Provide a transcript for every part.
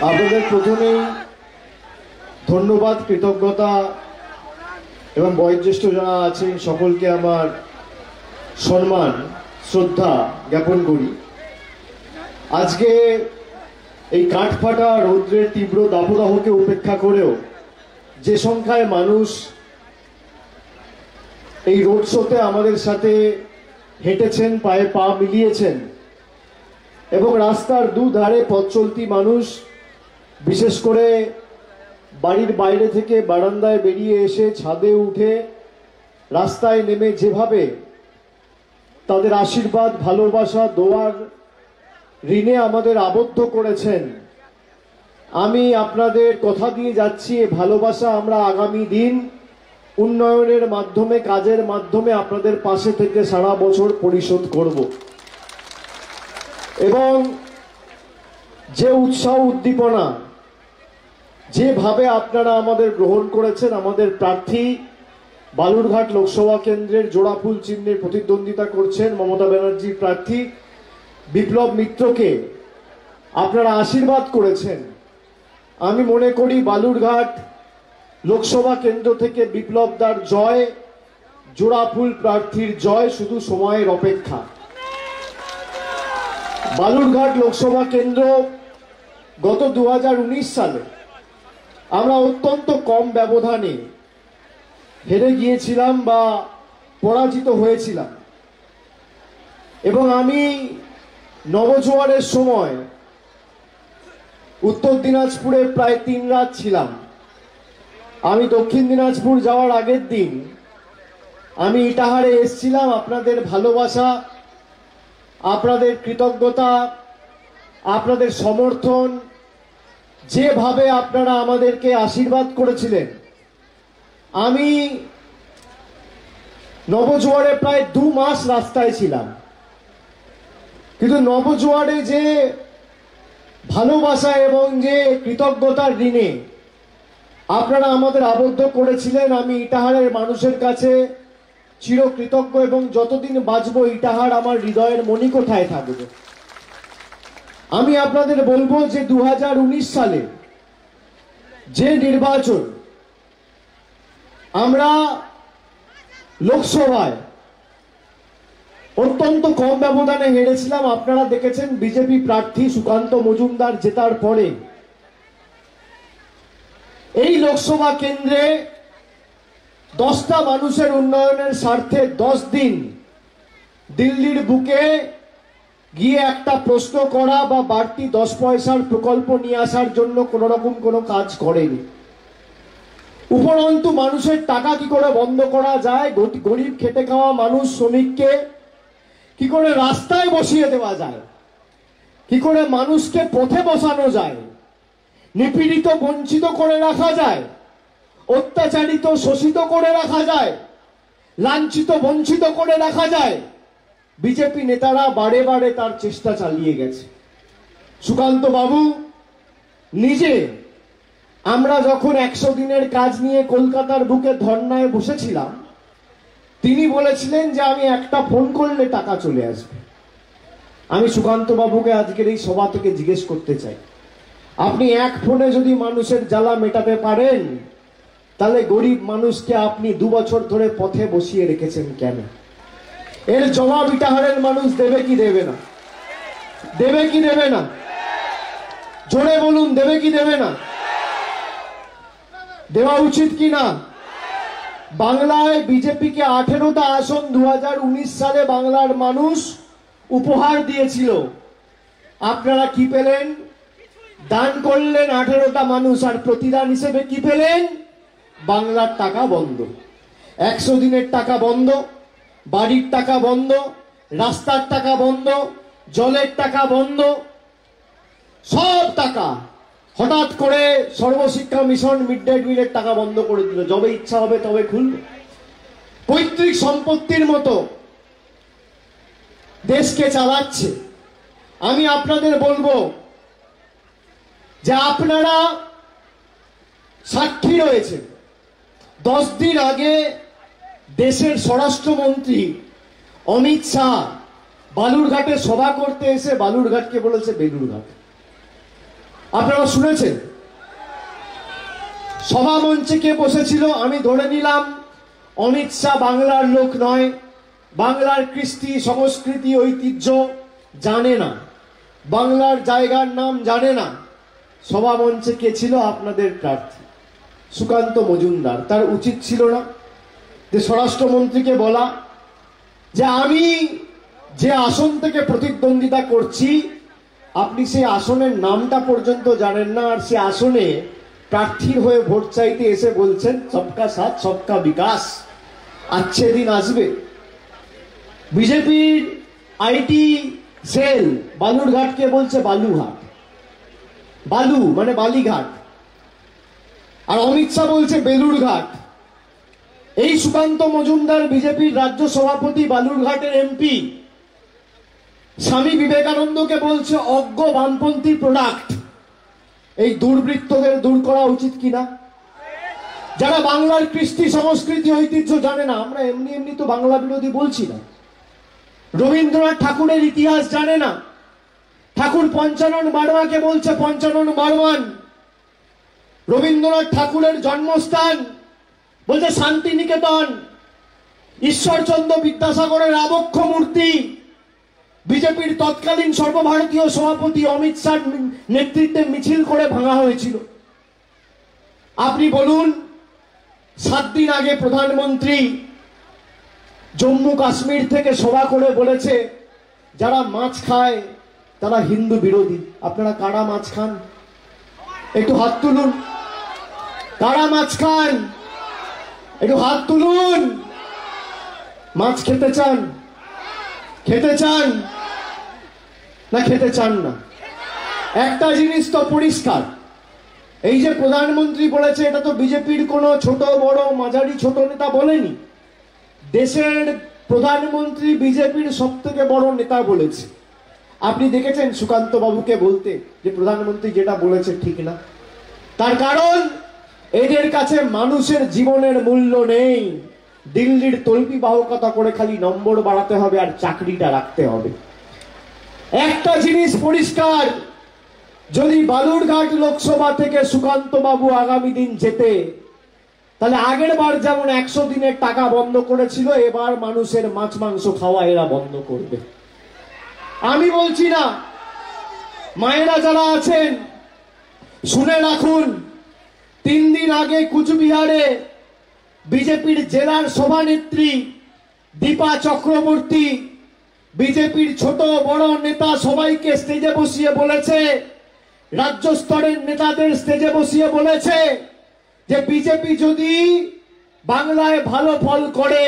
আপনাদের প্রথমেই ধন্যবাদ, কৃতজ্ঞতা এবং বয়োজ্যেষ্ঠ যারা আছেন সকলকে আমার সম্মান শ্রদ্ধা জ্ঞাপন করি। আজকে এই কাঠফাটা রৌদ্রের তীব্র দাবদাহকে উপেক্ষা করেও যে সংখ্যায় মানুষ এই রোড শোতে আমাদের সাথে হেঁটেছেন, পায়ে পা মিলিয়েছেন এবং রাস্তার দুধারে পথ চলতি মানুষ, বিশেষ করে বাড়ির বাইরে থেকে বারান্দায় বেরিয়ে এসে ছাদে উঠে রাস্তায় নেমে যেভাবে তাদের আশীর্বাদ, ভালোবাসা, দোয়ার ঋণে আমাদের আবদ্ধ করেছেন, আমি আপনাদের কথা দিয়ে যাচ্ছি এ ভালোবাসা আমরা আগামী দিন উন্নয়নের মাধ্যমে, কাজের মাধ্যমে আপনাদের পাশে থেকে সারা বছর পরিশোধ করব। এবং যে উৎসাহ উদ্দীপনা, যেভাবে আপনারা আমাদের গ্রহণ করেছেন, আমাদের প্রার্থী বালুরঘাট লোকসভা কেন্দ্রের জোড়াফুল চিহ্নে প্রতিদ্বন্দ্বিতা করছেন মমতা ব্যানার্জির প্রার্থী বিপ্লব মিত্রকে আপনারা আশীর্বাদ করেছেন, আমি মনে করি বালুরঘাট লোকসভা কেন্দ্র থেকে বিপ্লবদার জয়, জোড়াফুল প্রার্থীর জয় শুধু সময়ের অপেক্ষা। বালুরঘাট লোকসভা কেন্দ্র গত 2019 সালে আমরা অত্যন্ত কম ব্যবধানে হেরে গিয়েছিলাম বা পরাজিত হয়েছিলাম এবং আমি নবজোয়ারের সময় উত্তর দিনাজপুরে প্রায় 3 রাত ছিলাম। আমি দক্ষিণ দিনাজপুর যাওয়ার আগের দিন আমি ইটাহারে এসেছিলাম। আপনাদের ভালোবাসা, আপনাদের কৃতজ্ঞতা, আপনাদের সমর্থন, যেভাবে আপনারা আমাদেরকে আশীর্বাদ করেছিলেন, আমি নবজোয়ারে প্রায় 2 মাস রাস্তায় ছিলাম, কিন্তু নবজোয়ারে যে ভালোবাসা এবং যে কৃতজ্ঞতার ঋণে আপনারা আমাদের আবদ্ধ করেছিলেন, আমি ইটাহারের মানুষের কাছে চিরকৃতজ্ঞ এবং যতদিন বাঁচব ইটাহার আমার হৃদয়ের মণিকোঠায় থাকবে। আমি আপনাদের বলবো যে 2019 সালে যে নির্বাচন আমরা লোকসভায় অত্যন্ত কম ব্যবধানে হেরেছিলাম, আপনারা দেখেছেন বিজেপি প্রার্থী সুকান্ত মজুমদার জেতার পরে এই লোকসভা কেন্দ্রে 10টা মানুষের উন্নয়নের স্বার্থে 10 দিন দিল্লির বুকে গিয়ে একটা প্রশ্ন করা বা বাড়তি 10 পয়সার প্রকল্প নিয়ে আসার জন্য কোন রকম কোনো কাজ করেনি। উপরন্তু মানুষের টাকা কি করে বন্ধ করা যায়, গরিব খেটে খাওয়া মানুষ, শ্রমিককে কি করে রাস্তায় বসিয়ে দেওয়া যায়, কি করে মানুষকে পথে বসানো যায়, নিপীড়িত বঞ্চিত করে রাখা যায়, অত্যাচারিত শোষিত করে রাখা যায়, লাঞ্ছিত বঞ্চিত করে রাখা যায়, বিজেপি নেতারা বারে বারে তার চেষ্টা চালিয়ে গেছে। সুকান্ত বাবু নিজে, আমরা যখন 100 দিনের কাজ নিয়ে কলকাতার বুকে ধর্নায় বসেছিলাম, তিনি বলেছিলেন যে আমি একটা ফোন করলে টাকা চলে আসবে। আমি সুকান্ত বাবুকে আজকের এই সভা থেকে জিজ্ঞেস করতে চাই, আপনি এক ফোনে যদি মানুষের জ্বালা মেটাতে পারেন, তাহলে গরিব মানুষকে আপনি 2 বছর ধরে পথে বসিয়ে রেখেছেন কেন? এর জবাব ইটাহারের মানুষ দেবে কি দেবে না? দেবে কি দেবে না? জোরে বলুন, দেবে কি দেবে না? দেওয়া উচিত কি না? বাংলায় বিজেপিকে 18টা আসন 2019 সালে বাংলার মানুষ উপহার দিয়েছিল। আপনারা কি পেলেন? দান করলেন 18টা মানুষ, আর প্রতিদান হিসেবে কি পেলেন? বাংলার টাকা বন্ধ, 100 দিনের টাকা বন্ধ, বাড়ির টাকা বন্ধ, রাস্তার টাকা বন্ধ, জলের টাকা বন্ধ, সব টাকা হঠাৎ করে সর্বশিক্ষা মিশন, মিড ডে মিলের টাকা বন্ধ করে দিল। যবে ইচ্ছা হবে তবে খুলবে। পৈতৃক সম্পত্তির মতো দেশকে চালাচ্ছে। আমি আপনাদের বলবো যে আপনারা সাক্ষী রয়েছেন, 10 দিন আগে দেশের স্বরাষ্ট্রমন্ত্রী অমিত শাহ বালুরঘাটে সভা করতে এসে বালুরঘাটকে বলেছে বেলুরঘাট। আপনারা শুনেছেন সভা মঞ্চে কে বসেছিল? আমি ধরে নিলাম অমিত শাহ বাংলার লোক নয়, বাংলার কৃষ্টি সংস্কৃতি ঐতিহ্য জানে না, বাংলার জায়গার নাম জানে না। সভা মঞ্চে কে ছিল? আপনাদের প্রার্থী সুকান্ত মজুমদার। তার উচিত ছিল না যে স্বরাষ্ট্রমন্ত্রীকে বলা যে আমি যে আসন থেকে প্রতিদ্বন্দ্বিতা করছি আপনি সেই আসনের নামটা পর্যন্ত জানেন না, আর সে আসনে প্রার্থীর হয়ে ভোট চাইতে এসে বলছেন সবকা সাথ সবকা বিকাশ। আচ্ছে দিন আসবে। বিজেপির আইটি সেল বালুরঘাটকে বলছে বালুঘাট, বালু মানে বালিঘাট, আর অমিত শাহ বলছে বেলুরঘাট। এই সুকান্ত মজুমদার বিজেপির রাজ্য সভাপতি, বালুরঘাটের এমপি, স্বামী বিবেকানন্দকে বলছে অজ্ঞ বামপন্থী প্রোডাক্ট। এই দুর্বৃত্তদের দূর করা উচিত কিনা? যারা বাংলার কৃষ্টি সংস্কৃতি ঐতিহ্য জানে না, আমরা এমনি এমনি তো বাংলা বিরোধী বলছি না। রবীন্দ্রনাথ ঠাকুরের ইতিহাস জানে না, ঠাকুর পঞ্চানন বারোয়াকে বলছে পঞ্চানন বারোয়ান। রবীন্দ্রনাথ ঠাকুরের জন্মস্থান বলছে শান্তিনিকেতন। ঈশ্বরচন্দ্র বিদ্যাসাগরের আবক্ষ মূর্তি বিজেপির তৎকালীন সর্বভারতীয় সভাপতি অমিত শাহর নেতৃত্বে মিছিল করে ভাঙা হয়েছিল। আপনি বলুন, 7 দিন আগে প্রধানমন্ত্রী জম্মু কাশ্মীর থেকে সভা করে বলেছে যারা মাছ খায় তারা হিন্দু বিরোধী। আপনারা কারা মাছ খান? একটু হাত তুলুন। কারা মাছ খান? একটু হাত তুলুন। মাছ খেতে চান? খেতে চান না খেতে চান না? একটা জিনিস তো পরিষ্কার, এই যে প্রধানমন্ত্রী বলেছে এটা তো বিজেপির কোনো ছোট বড় মাঝারি ছোট নেতা বলেনি। দেশের প্রধানমন্ত্রী বিজেপির সব থেকে বড় নেতা বলেছে। আপনি দেখেছেন সুকান্ত বাবুকে বলতে যে প্রধানমন্ত্রী যেটা বলেছে ঠিক না? তার কারণ এদের কাছে মানুষের জীবনের মূল্য নেই। দিল্লির তল্পি বাহকতা করে খালি নম্বর বাড়াতে হবে আর চাকরিটা রাখতে হবে। একটা জিনিস পরিষ্কার, যদি বালুরঘাট লোকসভা থেকে সুকান্ত বাবু আগামী দিন যেতে, তাহলে আগের বার যেমন 100 দিনের টাকা বন্ধ করেছিল, এবার মানুষের মাছ মাংস খাওয়া এরা বন্ধ করবে। আমি বলছি না, মায়েরা যারা আছেন শুনে রাখুন, 3 দিন আগে কুচবিহারে বিজেপির জেলার সভানেত্রী দীপা চক্রবর্তী বিজেপির ছোট বড় নেতা সবাইকে স্টেজে বসিয়ে বলেছে, রাজ্য স্তরের নেতাদের স্টেজে বসিয়ে বলেছে যে বিজেপি যদি বাংলায় ভালো ফল করে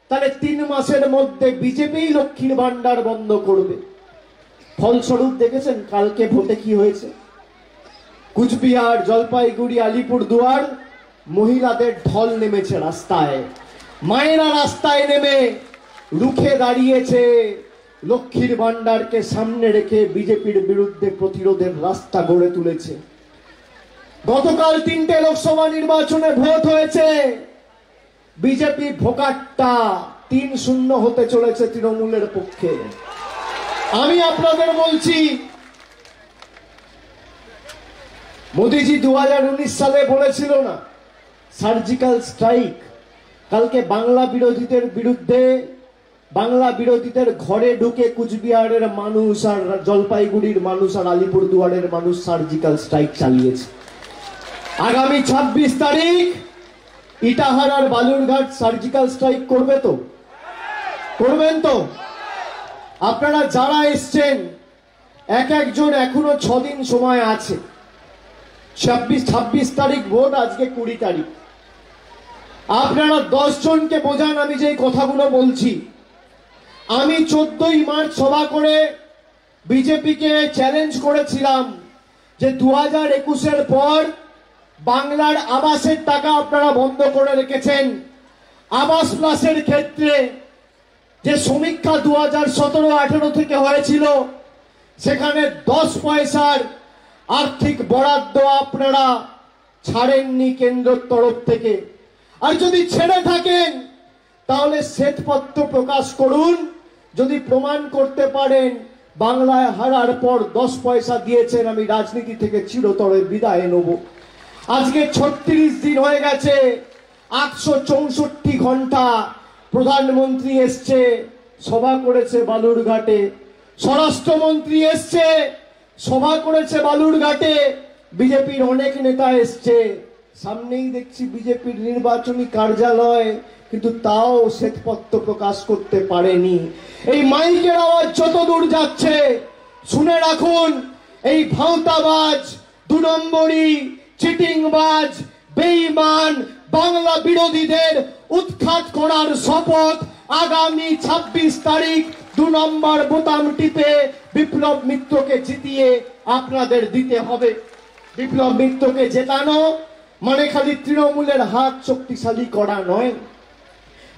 তাহলে 3 মাসের মধ্যে বিজেপি লক্ষ্মীর ভান্ডার বন্ধ করবে। ফলস্বরূপ দেখেছেন কালকে ভোটে কি হয়েছে? কুচবিহার, জলপাইগুড়ি, আলিপুরদুয়ার মহিলাদের ঢল নেমেছে রাস্তায়। মায়েরা রাস্তায় নেমে রুখে দাঁড়িয়েছে, লক্ষ্মীর ভান্ডারকে সামনে রেখে বিজেপির বিরুদ্ধে প্রতিরোধের রাস্তা গড়ে তুলেছে। গতকাল 3টে লোকসভা নির্বাচনে ভোট হয়েছে, বিজেপি ভোকাট্টা 3-0 হতে চলেছে তৃণমূলের পক্ষে। আমি আপনাদের বলছি, মোদিজি 2019 সালে বলেছিল না সার্জিক্যাল স্ট্রাইক? কালকে বাংলা বিরোধীদের বিরুদ্ধে, বাংলা বিরোধীদের ঘরে ঢুকে কুচবিহারের মানুষ আর জলপাইগুড়ির মানুষ আর আলিপুরদুয়ারের মানুষ সার্জিক্যাল স্ট্রাইক চালিয়েছে। আগামী 26 তারিখ ইটাহার আর বালুরঘাট সার্জিক্যাল স্ট্রাইক করবে তো? করবেন তো? আপনারা যারা এসছেন এক একজন এখনো 6 দিন সময় আছে। 26 তারিখ ভোট, আজকে 20 তারিখ। আপনারা 10 জনকে বোঝান আমি যে কথাগুলো বলছি। আমি 14ই মার্চ সভা করে বিজেপিকে চ্যালেঞ্জ করেছিলাম যে 2021-এর পর বাংলার আবাসের টাকা আপনারা বন্ধ করে রেখেছেন। আবাস প্লাসের ক্ষেত্রে যে সমীক্ষা 2017-18 থেকে হয়েছিল, সেখানে 10 পয়সার আর্থিক বরাদ্দ আপনারা ছাড়েননি কেন্দ্রের তরফ থেকে। আর যদি ছেড়ে থাকেন তাহলে শ্বেতপত্র প্রকাশ করুন। যদি প্রমাণ করতে পারেন বাংলায় হারার পর 10 পয়সা দিয়েছেন, আমি রাজনীতি থেকে চিরতরে বিদায় নেব। আজকে 36 দিন হয়ে গেছে, 864 ঘন্টা প্রধানমন্ত্রী এসছে, সভা করেছে বালুরঘাটে, স্বরাষ্ট্রমন্ত্রী এসছে, সভা করেছে বালুরঘাটে, বিজেপির অনেক নেতা এসছে, সামনেই দেখছি বিজেপির নির্বাচনী কার্যালয়, কিন্তু তাও শ্বেতপত্র প্রকাশ করতে পারেনি। এই মাইকের আওয়াজ যত দূর যাচ্ছে, শুনে রাখুন, এই ভাঁওতাবাজ, 2 নম্বরী, চিটিংবাজ, বেঈমান বাংলা বিরোধীদের উৎখাত করার শপথ আগামী 26 তারিখ 2 নম্বর বোতাম টিপে বিপ্লব মিত্রকে জিতিয়ে আপনাদের দিতে হবে। বিপ্লব মিত্রকে জেতানো মানে খালি তৃণমূলের হাত শক্তিশালী করা নয়।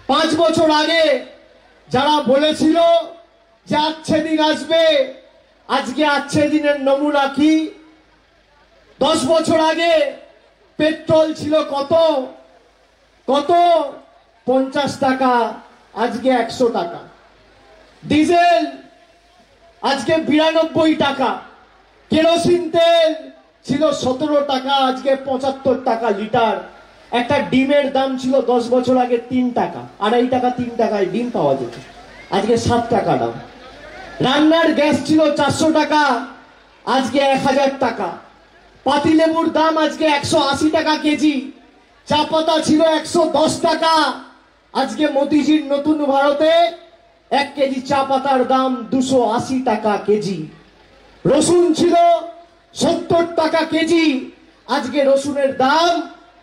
5 বছর আগে যারা বলেছিল যে আচ্ছে দিন আসবে, আজকে আচ্ছে দিনের নমুনা কি? 10 বছর আগে পেট্রোল ছিল কত? 50 টাকা, আজকে 100 টাকা। ডিজেল আজকে 92 টাকা। কেরোসিন তেল ছিল 17 টাকা, আজকে 75 টাকা লিটার। একটা ডিমের দাম ছিল 10 বছর আগে 3 টাকা, 2.5 টাকা 3 টাকায় ডিম পাওয়া যেত, আজকে 7 টাকা দাম। রান্নার গ্যাস ছিল 400 টাকা, আজকে 1000 টাকা। পাতিলেবুর দাম আজকে 180 টাকা কেজি। চা পাতা ছিল 110 টাকা, আজকে মোদিজির নতুন ভারতে 1 কেজি চা পাতার দাম 280 টাকা কেজি। রসুন ছিল 70 টাকা কেজি, আজকে রসুনের দাম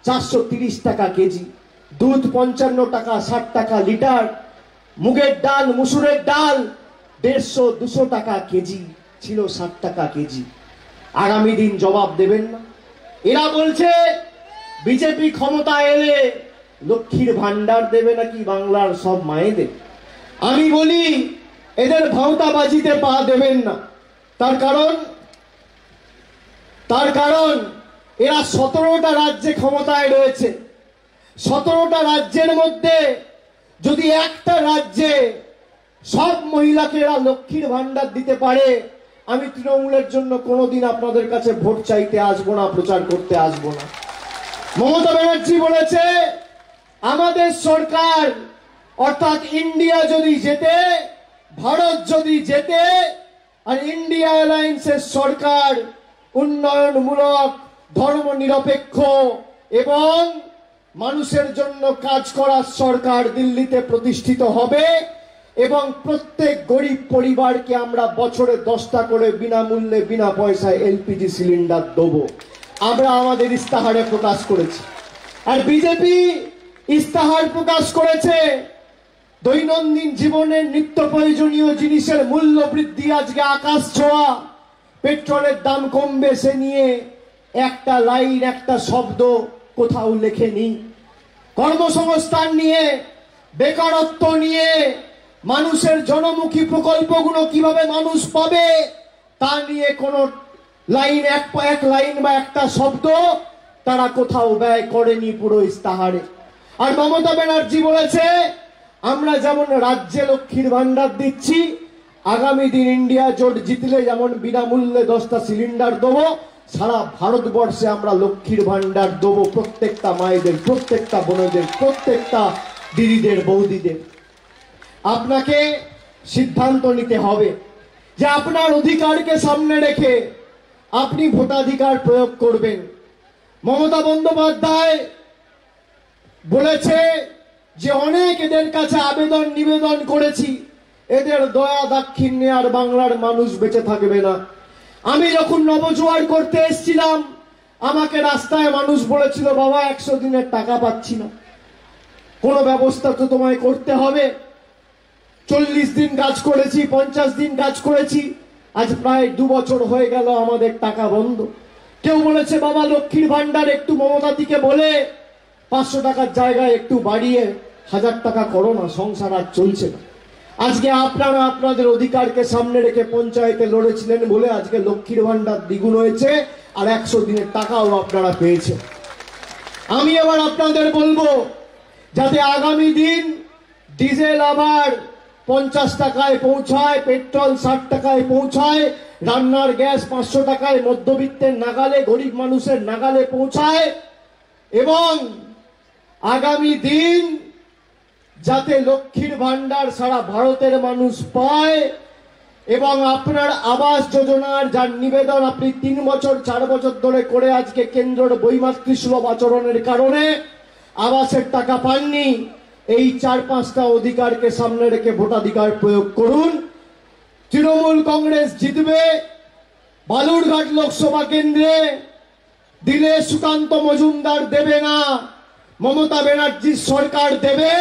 430 টাকা কেজি। দুধ 55 টাকা 60 টাকা লিটার। মুগের ডাল, মুসুরের ডাল 150-200 টাকা কেজি, ছিল 60 টাকা কেজি। আগামী দিন জবাব দেবেন না? এরা বলছে বিজেপি ক্ষমতা এলে লক্ষ্মীর ভান্ডার দেবে নাকি বাংলার সব মায়েদের। আমি বলি এদের ভাঁওতাবাজিতে পা দেবেন না। তার কারণ এরা 17টা রাজ্যে ক্ষমতায় রয়েছে। 17টা রাজ্যের মধ্যে যদি একটা রাজ্যে সব মহিলাকে এরা লক্ষ্মীর ভান্ডার দিতে পারে, আমি তৃণমূলের জন্য কোনোদিন আপনাদের কাছে ভোট চাইতে আসবো না, প্রচার করতে আসবো না। মমতা ব্যানার্জি বলেছে আমাদের সরকার, অর্থাৎ ইন্ডিয়া যদি জেতে, ভারত যদি জেতে, আর ইন্ডিয়া অ্যালায়েন্সের সরকার উন্নয়নমূলক, ধর্মনিরপেক্ষ এবং মানুষের জন্য কাজ করার সরকার দিল্লিতে প্রতিষ্ঠিত হবে, এবং প্রত্যেক গরিব পরিবারকে আমরা বছরে 10টা করে বিনামূল্যে বিনা পয়সায় এলপিজি সিলিন্ডার দেবো, আমরা আমাদের ইস্তাহারে প্রকাশ করেছি। আর বিজেপি ইস্তাহার প্রকাশ করেছে দৈনন্দিন জীবনের নিত্য প্রয়োজনীয় জিনিসের মূল্য বৃদ্ধি আজকে আকাশ ছোঁয়া, পেট্রোলের দাম কমবে সে নিয়ে একটা লাইন, একটা শব্দ কোথাও লেখেনি। কর্মসংস্থান নিয়ে, বেকারত্ব নিয়ে, মানুষের জনমুখী প্রকল্পগুলো কিভাবে মানুষ পাবে তা নিয়ে কোনো লাইন, এক লাইন বা একটা শব্দ তারা কোথাও ব্যয় করেনি পুরো ইস্তাহারে। আর মমতা ব্যানার্জি বলেছে আমরা যেমন রাজ্যে লক্ষ্মীর ভান্ডার দিচ্ছি, আগামী দিন ইন্ডিয়া জোট জিতলে যেমন বিনামূল্যে 10টা সিলিন্ডার দেবো, সারা ভারতবর্ষে আমরা লক্ষ্মীর ভান্ডার দেবো প্রত্যেকটা মায়েদের, প্রত্যেকটা বোনদের, প্রত্যেকটা দিদিদের, বৌদিদের। আপনাকে সিদ্ধান্ত নিতে হবে যে আপনার অধিকারকে সামনে রেখে আপনি ভোটাধিকার প্রয়োগ করবেন। মমতা বন্দ্যোপাধ্যায় বলেছে যে অনেক এদের কাছে আবেদন নিবেদন করেছি, এদের দয়া দাক্ষিণ্যে আর বাংলার মানুষ বেঁচে থাকবে না। আমি যখন নবজোয়ার করতে এসেছিলাম, আমাকে রাস্তায় মানুষ বলেছিল বাবা 100 দিনের টাকা পাচ্ছি না, কোনো ব্যবস্থা তো তোমায় করতে হবে। 40 দিন কাজ করেছি, 50 দিন কাজ করেছি, আজ প্রায় 2 বছর হয়ে গেল আমাদের টাকা বন্ধ। কেউ বলেছে বাবা লক্ষ্মীর ভান্ডার একটু মমতাদিকে বলে 500 টাকার জায়গায় একটু বাড়িয়ে 1000 টাকা করো না, সংসার আর চলছে না। আজকে আপনারা আপনাদের অধিকারকে সামনে রেখে পঞ্চায়েতে লড়েছিলেন বলে আজকে লক্ষ্মীর ভান্ডার দ্বিগুণ হয়েছে, আর 100 দিনের টাকাও আপনারা পেয়েছেন। আমি এবার আপনাদের বলবো যাতে আগামী দিন ডিজেল আবার 50 টাকায় পৌঁছায়, পেট্রোল 60 টাকায় পৌঁছায়, রান্নার গ্যাস 500 টাকায় মধ্যবিত্তের নাগালে, গরিব মানুষের নাগালে পৌঁছায়। এবং আগামী দিন যাতে লক্ষ্মীর ভান্ডার সারা ভারতের মানুষ পায় এবং আপনার আবাস যোজনার যার নিবেদন আপনি 3 বছর 4 বছর ধরে করে আজকে কেন্দ্রের বৈমাতৃসুলভ আচরণের কারণে আবাসের টাকা পাননি, এই 4-5টা অধিকারকে সামনে রেখে ভোটাধিকার প্রয়োগ করুন। তৃণমূল কংগ্রেস জিতবে। বালুরঘাট লোকসভা কেন্দ্রে দিলে সুকান্ত মজুমদার দেবে না, মমতা ব্যানার্জির সরকার দেবে।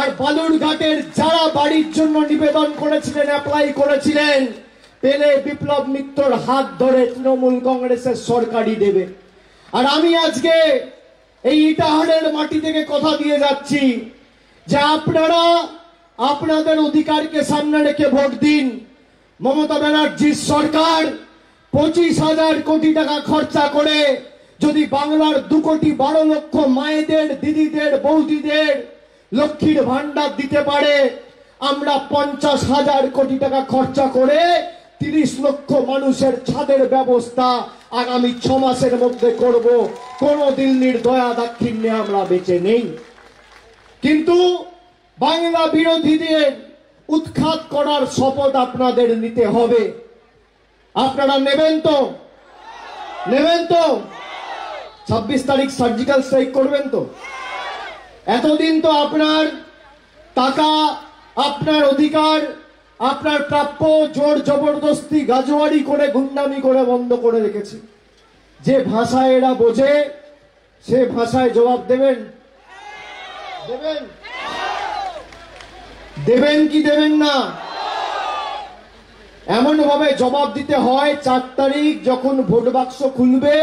আর বালুরঘাটের যারা বাড়ির জন্য নিবেদন করেছিলেন, অ্যাপ্লাই করেছিলেন, পেলে বিপ্লব মিত্রর হাত ধরে তৃণমূল কংগ্রেসের সরকারই দেবে। আর আমি আজকে এই ইটাহারের মাটি থেকে কথা দিয়ে যাচ্ছি যে আপনারা আপনাদের অধিকারকে সামনে রেখে ভোট দিন। মমতা ব্যানার্জির সরকার 25,000 কোটি টাকা খরচা করে যদি বাংলার 2 কোটি 12 লক্ষ মায়েদের, দিদিদের, বৌদিদের লক্ষ্মীর ভান্ডার দিতে পারে, আমরা 50,000 কোটি টাকা খরচা করে 30 লক্ষ মানুষের ছাদের ব্যবস্থা আগামী 6 মাসের মধ্যে করব। কোন দিল্লির দয়া দাক্ষিণ্যে আমরা বেঁচে নেই। কিন্তু বাংলা বিরোধীদের উৎখাত করার শপথ আপনাদের নিতে হবে। আপনারা নেবেন তো? নেবেন তো? 26 তারিখ সার্জিক্যাল স্ট্রাইক করবেন তো? এতদিন তো আপনার টাকা, আপনার অধিকার, আপনার প্রাপ্য জোর জবরদস্তি গাজোয়ারি করে, গুন্ডামি করে বন্ধ করে রেখেছে। যে ভাষায় এরা বোঝে সে ভাষায় জবাব দেবেন? দেবেন? দেবেন কি দেবেন না? এমন ভাবে জবাব দিতে হয় 4 তারিখ যখন ভোট বাক্স খুলবে,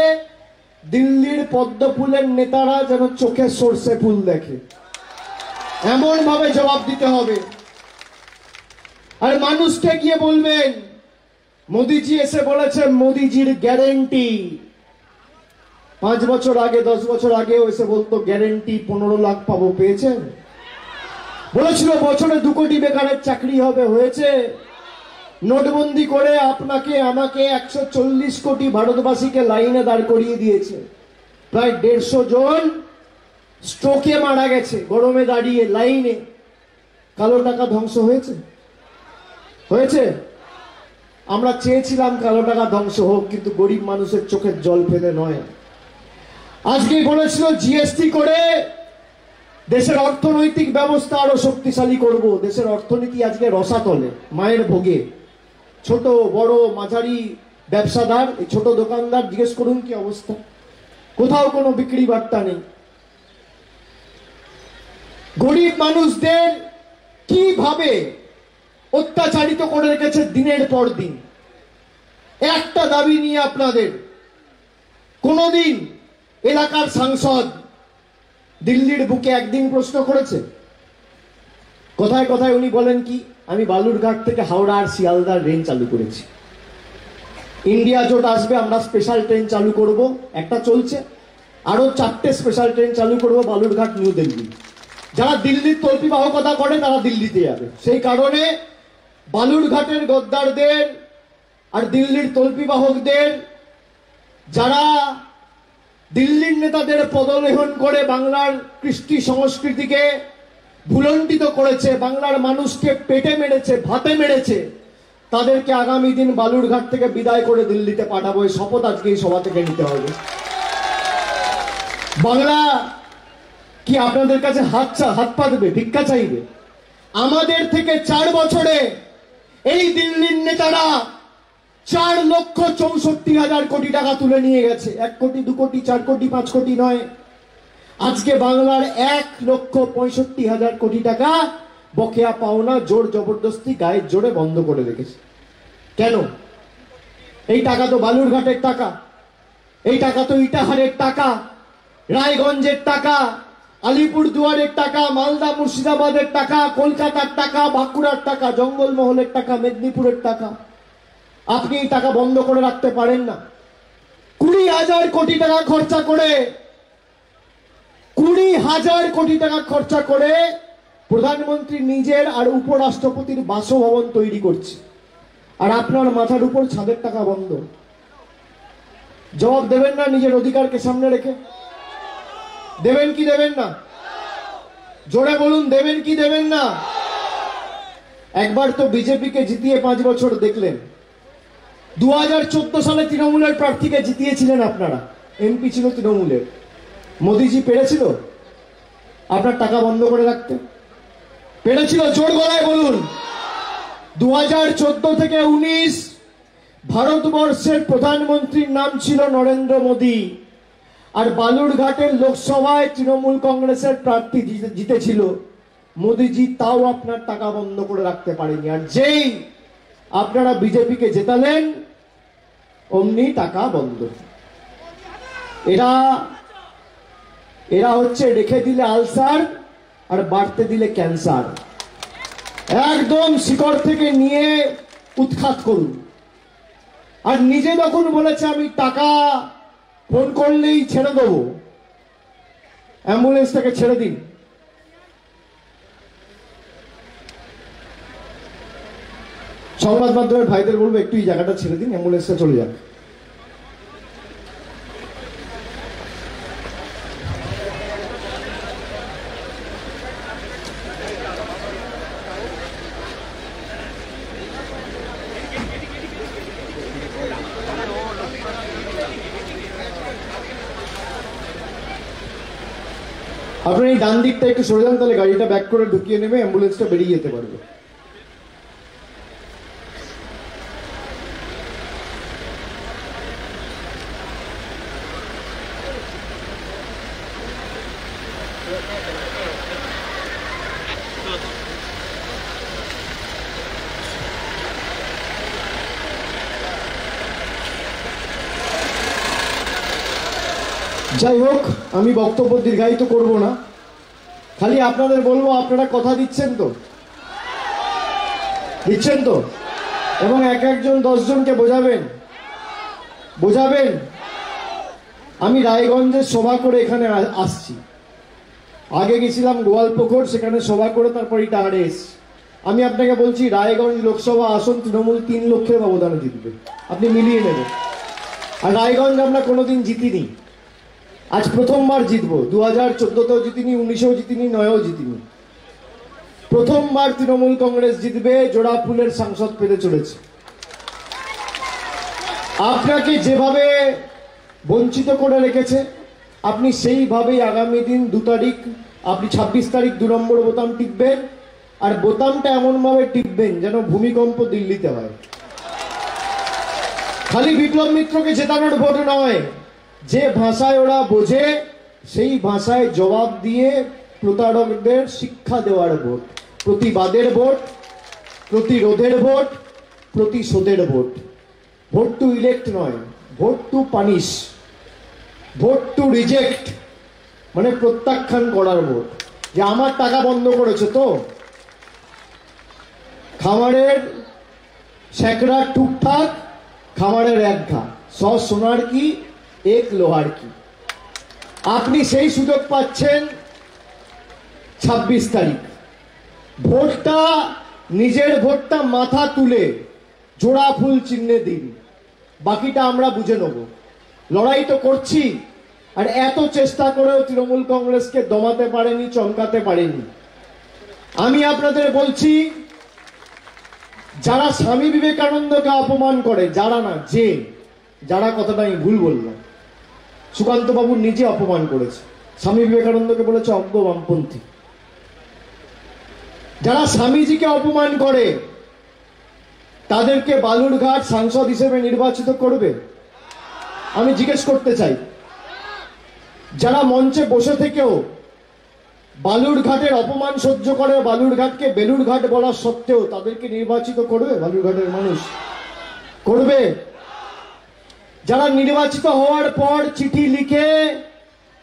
দিল্লির পদ্ম ফুলের নেতারা যেন চোখে সর্ষে ফুল দেখে, এমন ভাবে জবাব দিতে হবে। আর মানুষকে গিয়ে বলবেন, মোদিজি এসে বলেছেন মোদিজির গ্যারেন্টি। 5 বছর আগে 10 বছর আগেও এসে বলতো গ্যারেন্টি 15 লাখ পাবো, পেয়েছেন? বলেছিল বছরে 2 কোটি বেকারের চাকরি হবে, হয়েছে? নোটবন্দি করে আপনাকে আমাকে 140 কোটি ভারতবাসীকে লাইনে দাঁড় করিয়ে দিয়েছে। প্রায় 150 জন স্ট্রোকে মারা গেছে গরমে দাঁড়িয়ে লাইনে। কালো টাকা ধ্বংস হয়েছে? হয়েছে? আমরা চেয়েছিলাম কালো টাকা ধ্বংস হোক, কিন্তু গরিব মানুষের চোখের জল ফেলে নয়। আজকে বলেছিল জিএসটি করে দেশের অর্থনৈতিক ব্যবস্থা আরো শক্তিশালী করব। দেশের অর্থনীতি আজকে রসাতলে, মায়ের ভোগে। ছোট বড় মাঝারি ব্যবসাদার, এই ছোট দোকানদার জিজ্ঞেস করুন কি অবস্থা, কোথাও কোনো বিক্রি বার্তা নেই। গরিব মানুষদের কিভাবে অত্যাচারিত করে রেখেছে দিনের পর দিন। একটা দাবি নিয়ে আপনাদের, কোনদিন এলাকার সাংসদ দিল্লির বুকে একদিন প্রশ্ন করেছে? কথায় কথায় উনি বলেন কি, আমি বালুরঘাট থেকে হাওড়া আর শিয়ালদার ট্রেন চালু করেছি, ইন্ডিয়া জোট আসবে, আমরা স্পেশাল ট্রেন চালু করব, একটা চলছে, আরো 4টে স্পেশাল ট্রেন চালু করব বালুরঘাট নিউ দিল্লি। যারা দিল্লির তল্পিবাহকতা করে তারা দিল্লিতে যাবে। সেই কারণে বালুরঘাটের গদ্দারদের আর দিল্লির তল্পিবাহকদের, যারা দিল্লির নেতাদের পদলেহন করে বাংলার কৃষ্টি সংস্কৃতিকে ভুলণ্ঠিত করেছে, বাংলার মানুষকে পেটে মেরেছে, ভাতে মেরেছে, তাদেরকে আগামী দিন বালুরঘাট থেকে বিদায় করে দিল্লিতে পাঠাবো। এই শপথ আজকে এই সভা থেকে নিতে হবে। বাংলা কি আপনাদের কাছে হাত পা দেবে, ভিক্ষা চাইবে? আমাদের থেকে 4 বছরে এই দিল্লির নেতারা 4,64,000 কোটি টাকা তুলে নিয়ে গেছে। 1 কোটি 2 কোটি 4 কোটি 5 কোটি নয়। আজকে বাংলার 1,65,000 কোটি টাকা বকেয়া পাওনা জোর জবরদস্তি গায়ের জোরে বন্ধ করে রেখেছে। কেন? এই টাকা তো বালুরঘাটের টাকা, এই টাকা তো ইটাহারের টাকা, রায়গঞ্জের টাকা, আলিপুরদুয়ারের টাকা, মালদা মুর্শিদাবাদের টাকা, কলকাতার টাকা, বাঁকুড়ার টাকা, জঙ্গলমহলের টাকা, মেদিনীপুরের টাকা। আপনি এই টাকা বন্ধ করে রাখতে পারেন না? 20,000 কোটি টাকা খরচা করে 20,000 কোটি টাকা খরচা করে প্রধানমন্ত্রী নিজের আর উপরাষ্ট্রপতির বাসভবন তৈরি করছে, আর আপনার মাথার উপর ছাদের টাকা বন্ধ। জবাব দেবেন না নিজের অধিকারকে সামনে রেখে? দেবেন কি দেবেন না? জোরে বলুন, দেবেন কি দেবেন না? একবার তো বিজেপিকে জিতিয়ে 5 বছর দেখলেন। 2014 সালে তৃণমূলের প্রার্থীকে জিতিয়েছিলেন আপনারা, এমপি ছিল তৃণমূলের। মোদিজি পেরেছিল আপনার টাকা বন্ধ করে রাখতে? পেরেছিল? জোর গলায় বলুন। 2014 থেকে 19 ভারতবর্ষের প্রধানমন্ত্রীর নাম ছিল নরেন্দ্র মোদী, আর বালুরঘাটের লোকসভায় তৃণমূল কংগ্রেসের প্রার্থী জিতেছিল মোদিজি, তাও আপনার টাকা বন্ধ করে রাখতে পারেনি। আর যেই আপনারা বিজেপিকে জেতালেন অমনি টাকা বন্ধ। এরা হচ্ছে রেখে দিলে আলসার আর বাড়তে দিলে ক্যান্সার। একদম শিকড় থেকে নিয়ে উৎখাত করুন। আর নিজে যখন বলেছে আমি টাকা ফোন করলেই ছেড়ে দেবো, অ্যাম্বুলেন্সটাকে ছেড়ে দিন। সংবাদ মাধ্যমের ভাইদের বলবো একটু এই জায়গাটা ছেড়ে দিন, অ্যাম্বুলেন্সটা চলে যাক। আপনার এই ডান দিকটা একটু সরে যান, তাহলে গাড়িটা ব্যাক করে ঢুকিয়ে নেবে, অ্যাম্বুলেন্সটা বেরিয়ে যেতে পারবে। যাই হোক, আমি বক্তব্য দীর্ঘায়িত করব না, খালি আপনাদের বলবো আপনারা কথা দিচ্ছেন তো? দিচ্ছেন তো? এবং একজন 10 জনকে বোঝাবেন। আমি রায়গঞ্জের সভা করে এখানে আসছি। আগে গেছিলাম গোয়ালপুকুর, সেখানে সভা করে তারপর টাহারে এসছি। আমি আপনাকে বলছি রায়গঞ্জ লোকসভা আসন তৃণমূল 3 লক্ষের ব্যবধানে জিতবে, আপনি মিলিয়ে নেবেন। আর রায়গঞ্জ আমরা কোনোদিন জিতিনি, আজ প্রথমবার জিতবো। 2014তেও জিতিনি, 19এও জিতিনি, 9এও জিতিনি। প্রথমবার তৃণমূল কংগ্রেস জিতবে, জোড়া ফুলের সাংসদ পেতে চলেছে। আপনাকে যেভাবে বঞ্চিত করে রেখেছে, আপনি সেইভাবেই আগামী দিন 2 তারিখ, আপনি 26 তারিখ 2 নম্বর বোতাম টিপবেন, আর বোতামটা এমনভাবে টিপবেন যেন ভূমিকম্প দিল্লিতে হয়। খালি বিপ্লব মিত্রকে জেতানোর ভোট নয়, যে ভাষায় ওরা বোঝে সেই ভাষায় জবাব দিয়ে প্রতারকদের শিক্ষা দেওয়ার ভোট। প্রতিবাদের ভোট, প্রতিরোধের ভোট, প্রতিশোধের ভোট। ভোট টু ইলেক্ট নয়, vote two punish, vote two reject, মানে প্রত্যাখ্যান করার ভোট। যে আমার টাকা বন্ধ করেছে তো, খামারের স্যাকরা টুকটাক, খামারের 1 ঘা, 100 সোনার কি 1 লোহার কি। আপনি সেই সুযোগ পাচ্ছেন 26 তারিখ। ভোটটা, নিজের ভোটটা মাথা তুলে জোড়া ফুল চিহ্নে দিন, বাকিটা আমরা বুঝে নেব। লড়াই তো করছি, আর এত চেষ্টা করেও তৃণমূল কংগ্রেসকে দমাতে পারেনি, চমকাতে পারেনি। আমি আপনাদের বলছি, যারা স্বামী বিবেকানন্দকে অপমান করে, যারা কথাটা আমি ভুল বললাম, সুকান্ত বাবু নিজে অপমান করেছে, স্বামী বিবেকানন্দকে বলেছে অজ্ঞ বামপন্থী। যারা স্বামীজিকে অপমান করে তাদেরকে বালুরঘাট সাংসদ হিসেবে নির্বাচিত করবে? আমি জিজ্ঞেস করতে চাই। যারা মঞ্চে বসে থেকেও বালুরঘাটের অপমান সহ্য করে, বালুরঘাটকে বেলুরঘাট বলা সত্ত্বেও তাদেরকে নির্বাচিত করবে বালুরঘাটের মানুষ? করবে? যারা নির্বাচিত হওয়ার পর চিঠি লিখে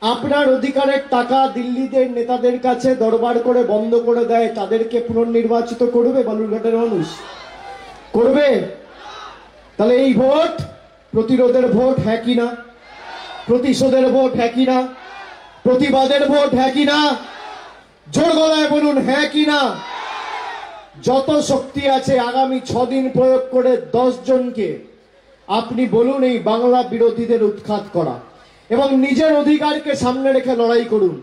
আপনার অধিকারের টাকা দিল্লিদের নেতাদের কাছে দরবার করে বন্ধ করে দেয়, তাদেরকে পুনর্নির্বাচিত করবে বালুরঘাটের মানুষ? করবে? তাহলে এই ভোট প্রতিরোধের ভোট, হ্যাঁ কি না? প্রতিশোধের ভোট, হ্যাঁ কি না? প্রতিবাদের ভোট, হ্যাঁ কি না? জোর গলায় বলুন হ্যাঁ কি না। যত শক্তি আছে আগামী 6 দিন প্রয়োগ করে 10 জনকে আপনি বলুন এই বাংলা বিরোধীদের উৎখাত করা, এবং নিজের অধিকারকে সামনে রেখে লড়াই করুন।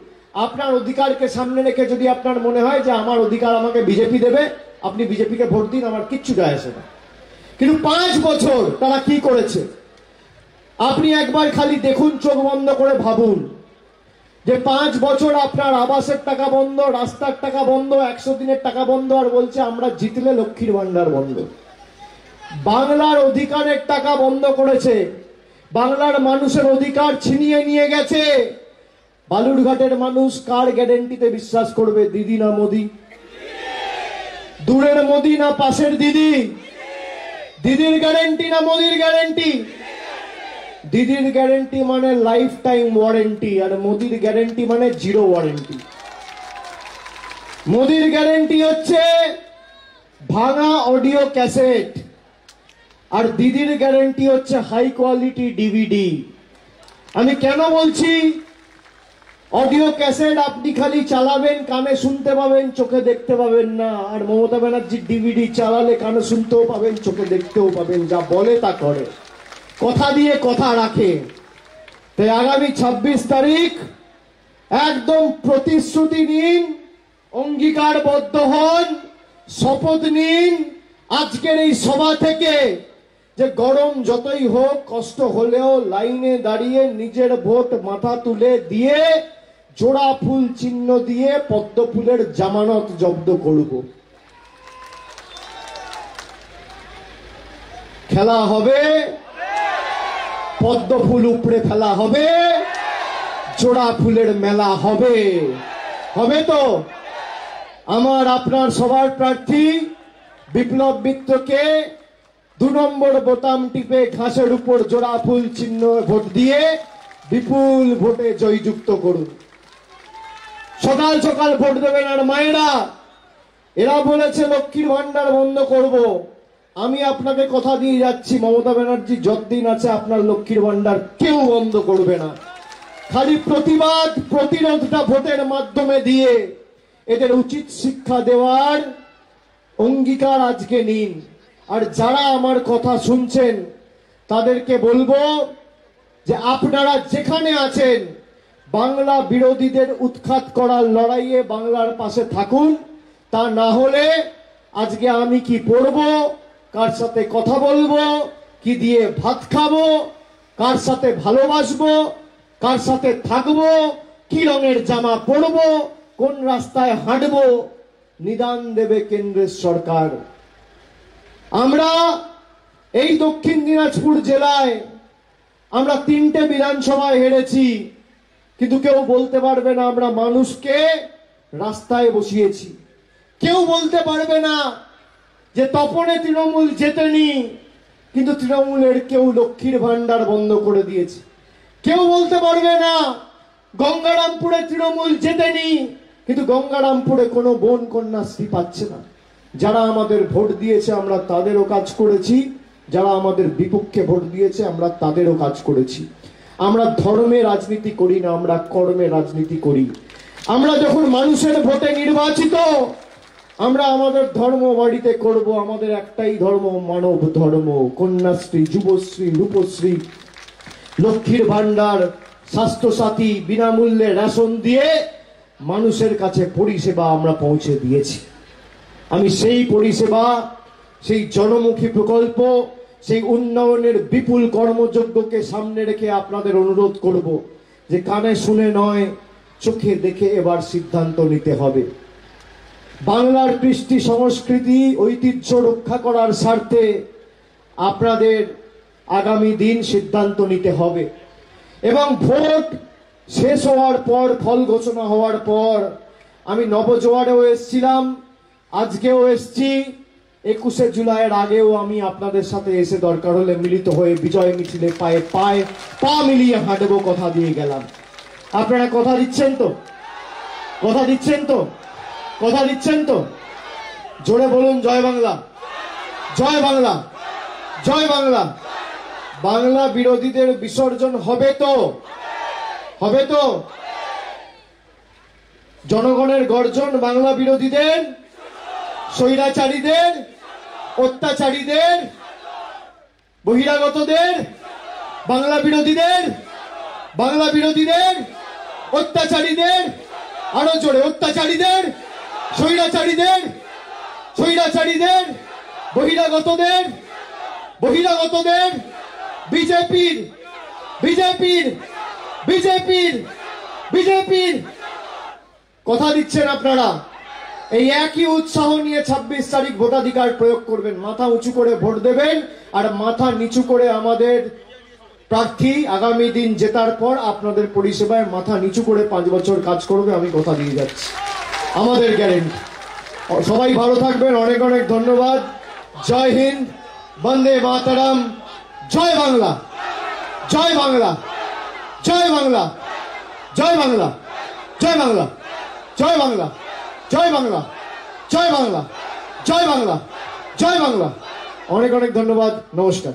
আপনার অধিকারকে সামনে রেখে যদি আপনার মনে হয় যে আমার অধিকার আমাকে বিজেপি দেবে, আপনি বিজেপিকে ভোট দিন, আমার কিচ্ছু যায় আসে না। কিন্তু 5 বছর তারা কি করেছে আপনি একবার খালি দেখুন, চোখ বন্ধ করে ভাবুন যে 5 বছর আপনার আবাসের টাকা বন্ধ, রাস্তার টাকা বন্ধ, 100 দিনের টাকা বন্ধ, আর বলছে আমরা জিতলে লক্ষ্মীর ভান্ডার বন্ধ। বাংলার অধিকারের টাকা বন্ধ করেছে, বাংলার মানুষের অধিকার ছিনিয়ে নিয়ে গেছে। বালুরঘাটের মানুষ কার গ্যারেন্টিতে বিশ্বাস করবে, দিদি না মোদি? দূরের মোদি না পাশের দিদি? দিদির গ্যারেন্টি না মোদির গ্যারেন্টি? দিদির গ্যারেন্টি মানে লাইফ টাইম ওয়ারেন্টি, আর মোদির গ্যারেন্টি মানে জিরো ওয়ারেন্টি। মোদির গ্যারেন্টি হচ্ছে ভাঙা অডিও ক্যাসেট, আর দিদির গ্যারেন্টি হচ্ছে হাই কোয়ালিটি ডিভিডি। আমি কেন বলছি অডিও ক্যাসেট আপনি খালি চালাবেন, কানে শুনতে পাবেন, চোখে দেখতে পাবেন না, আর মমতা ব্যানার্জির ডিভিডি চালালে কানে শুনতেও পাবেন, চোখে দেখতেও পাবেন, যা বলে তা করে, কথা দিয়ে কথা রাখে। তাই আগামী 26 তারিখ একদম প্রতিশ্রুতি নিন, অঙ্গীকারবদ্ধ হন, শপথ নিন আজকের এই সভা থেকে যে গরম যতই হোক, কষ্ট হলেও লাইনে দাঁড়িয়ে নিজের ভোট মাথা তুলে দিয়ে জোড়া ফুল চিহ্ন দিয়ে পদ্ম ফুলের জামানত জব্দ করব। খেলা হবে, পদ্ম ফুল উপড়ে ফেলা হবে, জোড়া ফুলের মেলা হবে। হবে তো? আমার আপনার সবার প্রার্থী বিপ্লব মিত্রকে 2 নম্বর বোতাম টিপে ঘাসের উপর জোড়া ফুল চিহ্ন ভোট দিয়ে বিপুল ভোটে জয়যুক্ত করুন। সকাল সকাল ভোট দেবেন। আর মায়েরা, এরা বলেছে লক্ষ্মীর ভান্ডার বন্ধ করব, আমি আপনাকে কথা দিয়ে যাচ্ছি, মমতা ব্যানার্জি যতদিন আছে আপনার লক্ষ্মীর ভান্ডার কেউ বন্ধ করবে না। খালি প্রতিবাদ প্রতিরোধটা ভোটের মাধ্যমে দিয়ে এদের উচিত শিক্ষা দেওয়ার অঙ্গীকার আজকে নিন। আর যারা আমার কথা শুনছেন তাদেরকে বলবো যে আপনারা যেখানে আছেন বাংলা বিরোধীদের উৎখাত করার লড়াইয়ে বাংলার পাশে থাকুন। তা না হলে আজকে আমি কি পড়বো, কার সাথে কথা বলবো, কি দিয়ে ভাত খাবো, কার সাথে ভালোবাসবো, কার সাথে থাকবো, কি রঙের জামা পরবো, কোন রাস্তায় হাঁটবো, নিদান দেবে কেন্দ্রের সরকার। আমরা এই দক্ষিণ দিনাজপুর জেলায় আমরা 3টে বিধানসভায় হেরেছি, কিন্তু কেউ বলতে পারবে না আমরা মানুষকে রাস্তায় বসিয়েছি। কেউ বলতে পারবে না যে তপনে তৃণমূল জেতেনি, কিন্তু তৃণমূলের কেউ লক্ষ্মীর ভান্ডার বন্ধ করে দিয়েছে। কেউ বলতে পারবে না গঙ্গারামপুরে তৃণমূল জেতেনি, কিন্তু গঙ্গারামপুরে কোনো বোন কন্যাশ্রী পাচ্ছে না। যারা আমাদের ভোট দিয়েছে আমরা তাদেরও কাজ করেছি, যারা আমাদের বিপক্ষে ভোট দিয়েছে আমরা তাদেরও কাজ করেছি। আমরা ধর্মে রাজনীতি করি না, আমরা কর্মে রাজনীতি করি। আমরা যখন মানুষের ভোটে নির্বাচিত, আমরা আমাদের ধর্ম বাড়িতে করব। আমাদের একটাই ধর্ম, মানব ধর্ম। কন্যাশ্রী, যুবশ্রী, রূপশ্রী, লক্ষ্মীর ভান্ডার, স্বাস্থ্যসাথী, বিনামূল্যে রেশন দিয়ে মানুষের কাছে পরিষেবা আমরা পৌঁছে দিয়েছি। আমি সেই পরিষেবা, সেই জনমুখী প্রকল্প, সেই উন্নয়নের বিপুল কর্মযজ্ঞকে সামনে রেখে আপনাদের অনুরোধ করব যে কানে শুনে নয়, চোখে দেখে এবার সিদ্ধান্ত নিতে হবে। বাংলার কৃষ্টি সংস্কৃতি ঐতিহ্য রক্ষা করার স্বার্থে আপনাদের আগামী দিন সিদ্ধান্ত নিতে হবে। এবং ভোট শেষ হওয়ার পর, ফল ঘোষণা হওয়ার পর, আমি নবজোয়ারেও এসেছিলাম, আজকেও এসছি, 21শে জুলাইয়ের আগেও আমি আপনাদের সাথে এসে দরকার হলে মিলিত হয়ে বিজয় মিছিলে পায়ে পায়ে পা মিলিয়ে হাঁটবো, কথা দিয়ে গেলাম। আপনারা কথা দিচ্ছেন তো? কথা দিচ্ছেন তো? কথা দিচ্ছেন তো? জোরে বলুন জয় বাংলা, জয় বাংলা, জয় বাংলা। বাংলা বিরোধীদের বিসর্জন হবে তো? হবে তো? জনগণের গর্জন বাংলা বিরোধীদের, স্বৈরাচারীদের, অত্যাচারীদের, বহিরাগতদের, বাংলা বিরোধীদের, অত্যাচারীদের, আরো জোরে, অত্যাচারীদের, স্বৈরাচারীদের, বহিরাগতদের, বিজেপির কথা দিচ্ছেন আপনারা। এই একই উৎসাহ নিয়ে 26 তারিখ ভোটাধিকার প্রয়োগ করবেন, মাথা উঁচু করে ভোট দেবেন, আর মাথা নিচু করে আমাদের প্রার্থী আগামী দিন জেতার পর আপনাদের পরিষেবায় মাথা নিচু করে 5 বছর কাজ করবে, আমি কথা দিয়ে যাচ্ছি, আমাদের গ্যারেন্টি। সবাই ভালো থাকবেন, অনেক অনেক ধন্যবাদ। জয় হিন্দ, বন্দে মাতরম, জয় বাংলা, জয় বাংলা, জয় বাংলা, জয় বাংলা, জয় বাংলা, জয় বাংলা, জয় বাংলা, জয় বাংলা, জয় বাংলা, জয় বাংলা। অনেক অনেক ধন্যবাদ, নমস্কার।